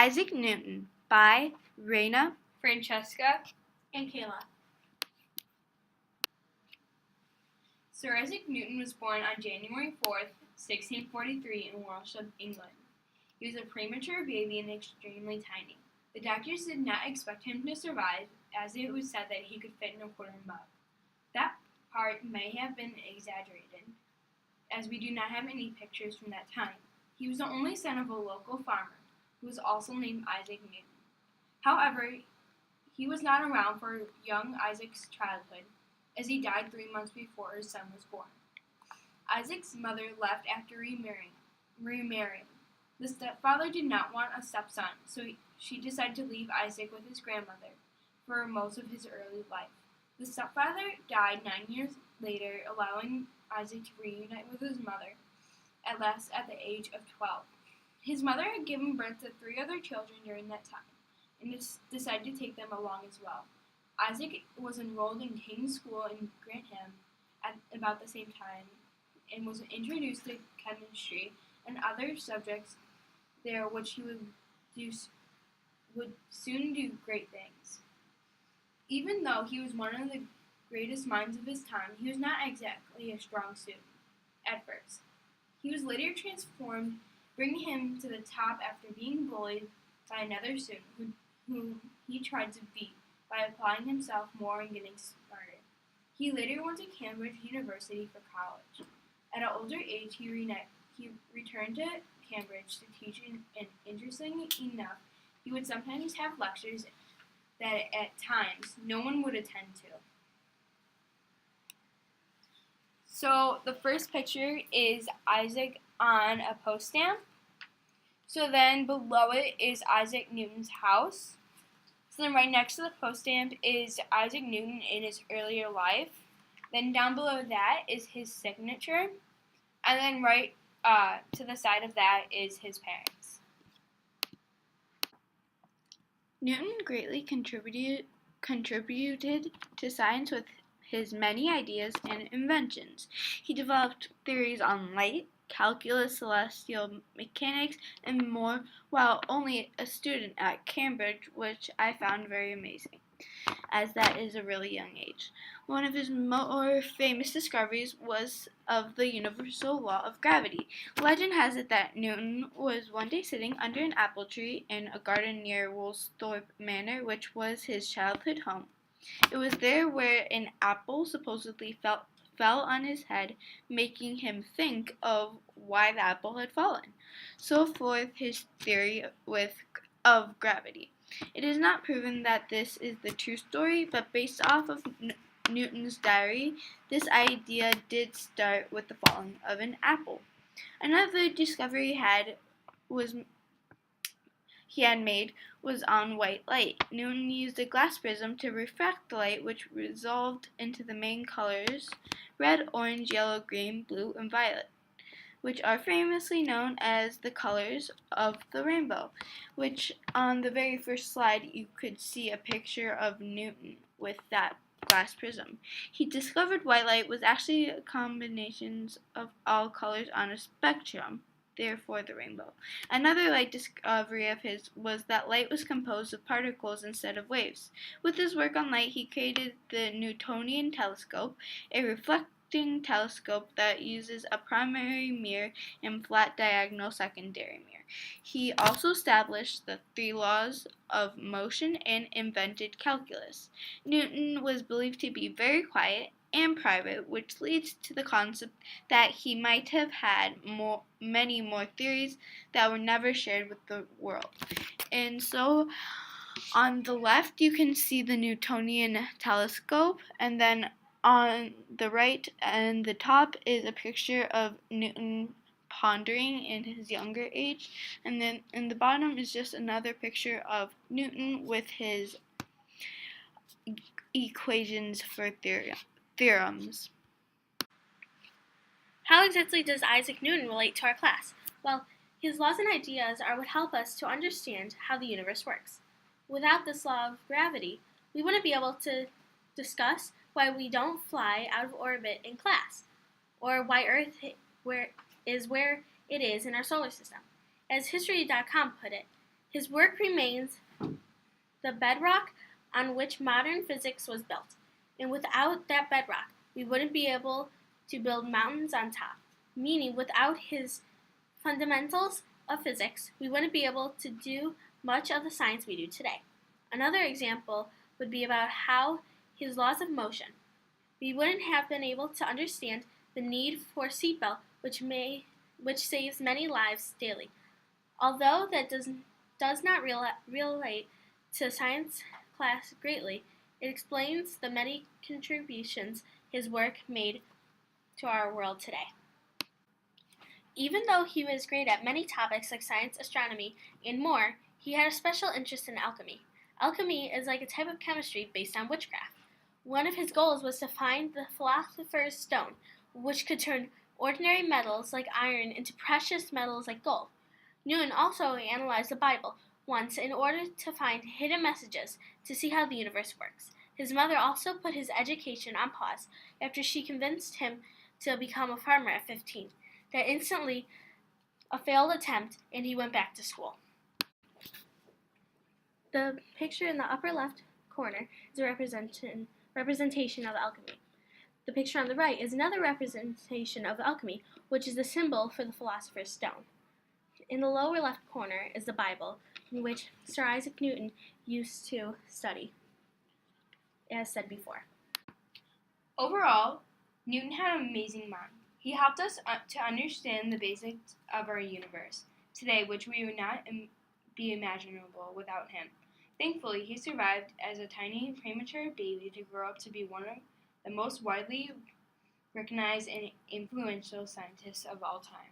Isaac Newton by Raina, Francesca, and Kayla. Sir Isaac Newton was born on January 4th, 1643 in Walsham, England. He was a premature baby and extremely tiny. The doctors did not expect him to survive, as it was said that he could fit in a quarter mug. That part may have been exaggerated, as we do not have any pictures from that time. He was the only son of a local farmer, who was also named Isaac Newton. However, he was not around for young Isaac's childhood, as he died 3 months before his son was born. Isaac's mother left after remarrying. The stepfather did not want a stepson, so she decided to leave Isaac with his grandmother for most of his early life. The stepfather died 9 years later, allowing Isaac to reunite with his mother, at last at the age of 12. His mother had given birth to 3 other children during that time, and decided to take them along as well. Isaac was enrolled in King's School in Grantham at about the same time, and was introduced to chemistry and other subjects there, which he would soon do great things. Even though he was one of the greatest minds of his time, he was not exactly a strong student at first. He was later transformed, bringing him to the top after being bullied by another student whom he tried to beat by applying himself more and getting smarter. He later went to Cambridge University for college. At an older age, he returned to Cambridge to teach, and interestingly enough, he would sometimes have lectures that at times no one would attend to. So the first picture is Isaac on a post stamp. So then below it is Isaac Newton's house. So then right next to the post stamp is Isaac Newton in his earlier life. Then down below that is his signature. And then right to the side of that is his parents. Newton greatly contributed to science with his many ideas and inventions. He developed theories on light, calculus, celestial mechanics, and more while only a student at Cambridge, which I found very amazing, as that is a really young age. One of his more famous discoveries was of the universal law of gravity. Legend has it that Newton was one day sitting under an apple tree in a garden near Woolsthorpe Manor, which was his childhood home. It was there where an apple supposedly fell on his head, making him think of why the apple had fallen. So forth his theory of gravity. It is not proven that this is the true story, but based off of Newton's diary, this idea did start with the falling of an apple. Another discovery he had made was on white light. Newton used a glass prism to refract the light, which resolved into the main colors red, orange, yellow, green, blue, and violet, which are famously known as the colors of the rainbow, which on the very first slide you could see a picture of Newton with that glass prism. He discovered white light was actually a combination of all colors on a spectrum, therefore the rainbow. Another light discovery of his was that light was composed of particles instead of waves. With his work on light, he created the Newtonian telescope, a reflecting telescope that uses a primary mirror and flat diagonal secondary mirror. He also established the 3 laws of motion and invented calculus. Newton was believed to be very quiet and private, which leads to the concept that he might have had many more theories that were never shared with the world. And so on the left you can see the Newtonian telescope, and then on the right and the top is a picture of Newton pondering in his younger age, and then in the bottom is just another picture of Newton with his equations for theorems. How exactly does Isaac Newton relate to our class? Well, his laws and ideas are what help us to understand how the universe works. Without this law of gravity, we wouldn't be able to discuss why we don't fly out of orbit in class, or why Earth is where it is in our solar system. As History.com put it, His work remains the bedrock on which modern physics was built, and without that bedrock, we wouldn't be able to build mountains on top, meaning without his fundamentals of physics, we wouldn't be able to do much of the science we do today. Another example would be about how his laws of motion. We wouldn't have been able to understand the need for seatbelt, which saves many lives daily. Although that does not relate to science class greatly, it explains the many contributions his work made to our world today. Even though he was great at many topics like science, astronomy, and more, he had a special interest in alchemy. Alchemy is like a type of chemistry based on witchcraft. One of his goals was to find the philosopher's stone, which could turn ordinary metals like iron into precious metals like gold. Newton also analyzed the Bible once in order to find hidden messages to see how the universe works. His mother also put his education on pause after she convinced him to become a farmer at 15. That instantly a failed attempt, and he went back to school. The picture in the upper left corner is a representation of alchemy. The picture on the right is another representation of alchemy, which is the symbol for the philosopher's stone. In the lower left corner is the Bible, in which Sir Isaac Newton used to study, as said before. Overall, Newton had an amazing mind. He helped us to understand the basics of our universe today, which we would not be imaginable without him. Thankfully, he survived as a tiny premature baby to grow up to be one of the most widely recognized and influential scientists of all time.